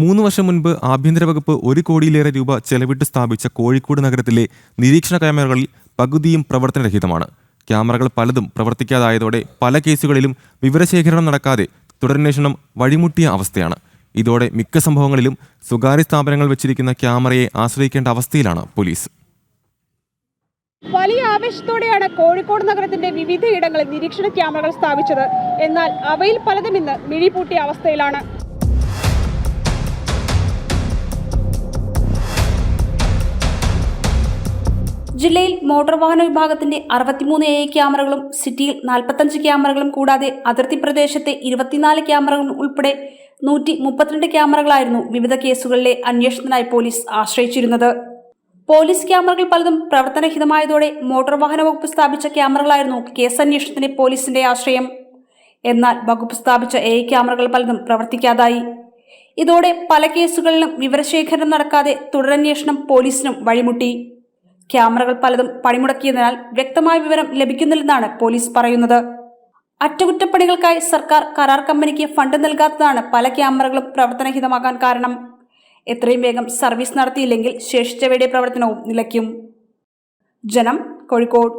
3 വർഷം മുൻപ് ആഭ്യന്തര വകുപ്പ് 1 കോടിയിലേറെ രൂപ ചെലവിട്ട് സ്ഥാപിച്ച കോഴിക്കോട് നഗരത്തിലെ നിരീക്ഷണ ക്യാമറകളിൽ പകുതിയും പ്രവർത്തനരഹിതമാണ്. ക്യാമറകൾ പലതും പ്രവർത്തിക്കാതായതോടെ പല കേസുകളിലും വിവരശേഖരണം നടക്കാതെ തുടരന്വേഷണം വഴിമുട്ടിയ അവസ്ഥയാണ്. ഇതോടെ മിക്ക സംഭവങ്ങളിലും സ്വകാര്യ സ്ഥാപനങ്ങൾ വെച്ചിരിക്കുന്ന ക്യാമറയെ ആശ്രയിക്കേണ്ട അവസ്ഥയിലാണ് പോലീസ്. വലിയ ആവേശത്തോടെയാണ് കോഴിക്കോട് നഗരത്തിന്റെ വിവിധയിടങ്ങളിൽ നിരീക്ഷണ ക്യാമറകൾ സ്ഥാപിച്ചത്. എന്നാൽ അവയിൽ പലതും ഇന്ന് മിഴിപൂട്ടിയ അവസ്ഥയിലാണ്. ജില്ലയിൽ മോട്ടോർ വാഹന വിഭാഗത്തിന്റെ 63 AI ക്യാമറകളും സിറ്റിയിൽ 45 ക്യാമറകളും കൂടാതെ അതിർത്തി പ്രദേശത്തെ 24 ക്യാമറകളും ഉൾപ്പെടെ 132 ക്യാമറകളായിരുന്നു വിവിധ കേസുകളിലെ അന്വേഷണത്തിനായി പോലീസ് ആശ്രയിച്ചിരുന്നത്. പോലീസ് ക്യാമറകൾ പലതും പ്രവർത്തനരഹിതമായതോടെ മോട്ടോർ വാഹന വകുപ്പ് സ്ഥാപിച്ച ക്യാമറകളായിരുന്നു കേസന്വേഷണത്തിന് പോലീസിന്റെ ആശ്രയം. എന്നാൽ വകുപ്പ് സ്ഥാപിച്ച AI ക്യാമറകൾ പലതും പ്രവർത്തിക്കാതായി. ഇതോടെ പല കേസുകളിലും വിവരശേഖരണം നടക്കാതെ തുടരന്വേഷണം പോലീസിനും വഴിമുട്ടി. ക്യാമറകൾ പലതും പണിമുടക്കിയതിനാൽ വ്യക്തമായ വിവരം ലഭിക്കുന്നില്ലെന്നാണ് പോലീസ് പറയുന്നത്. അറ്റകുറ്റപ്പണികൾക്കായി സർക്കാർ കരാർ കമ്പനിക്ക് ഫണ്ട് നൽകാത്തതാണ് പല ക്യാമറകളും പ്രവർത്തനരഹിതമാകാൻ കാരണം. എത്രയും വേഗം സർവീസ് നടത്തിയില്ലെങ്കിൽ ശേഷിച്ചവയുടെ പ്രവർത്തനവും നിലയ്ക്കും. ജനം, കോഴിക്കോട്.